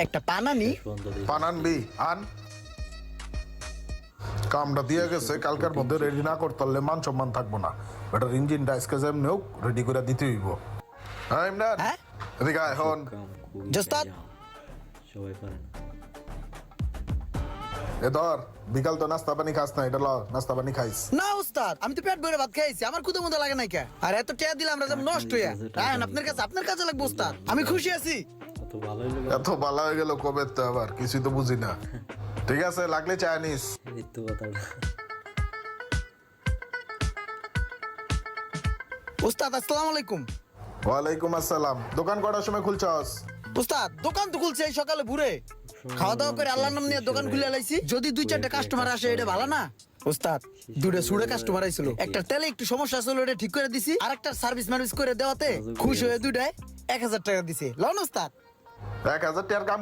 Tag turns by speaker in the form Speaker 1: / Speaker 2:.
Speaker 1: একটা পানানি
Speaker 2: পানানবি আন কামটা দিয়ে গেছে কালকের মধ্যে রেডি না করতে পারলে মান সম্মান থাকবো না এটার ইঞ্জিনটা আজকে যেমনি হোক রেডি করে দিতে হইব। হ্যাঁ ইমরান
Speaker 1: হ্যাঁ
Speaker 2: এদিকে আয় হন।
Speaker 1: জোস্তাদ
Speaker 3: সবাই পারে না।
Speaker 2: এ ধর বিকাল তো নাস্তা পানি খাস না এটা ল নাস্তা পানি খাইস।
Speaker 1: না উস্তাদ আমি তো পেট ভরে ভাত খাইছি আমার ক্ষুধা মতো লাগে নাই কে আর এত টাকা দিলে আমরা যেমন নষ্ট হইয়া রায়ন আপনার কাছে লাগবে উস্তাদ আমি খুশি আছি।
Speaker 3: এত ভালোই লোক
Speaker 2: এত ভালো হয়ে গেল কবে তো আবার কিছুই তো বুঝি না। ঠিক আছে লাগলে চা নিস।
Speaker 3: মৃত্যু কথাটা
Speaker 1: উস্তাদ আসসালামু আলাইকুম।
Speaker 2: ওয়ালাইকুম আসসালাম। দোকান কটার সময় খুলছস?
Speaker 1: উস্তাদ দোকান তো খুলছে এই সকালে ভোরে খাওয়া দাওয়া করে আল্লাহর নাম নিয়ে দোকান খুলে লাইছি যদি দুই চারটা কাস্টমার আসে এটা ভালো না। উস্তাদ দুটো সুড়ে কাস্টমার আইছিল একটা তেলে একটু সমস্যা ছিল এটা ঠিক করে দিছি আর একটা সার্ভিস মার্ভিস করে দেওয়াতে খুশি হয়ে দুটায় 1000 টাকা দিছে লন উস্তাদ।
Speaker 2: 1000 টাকার কাম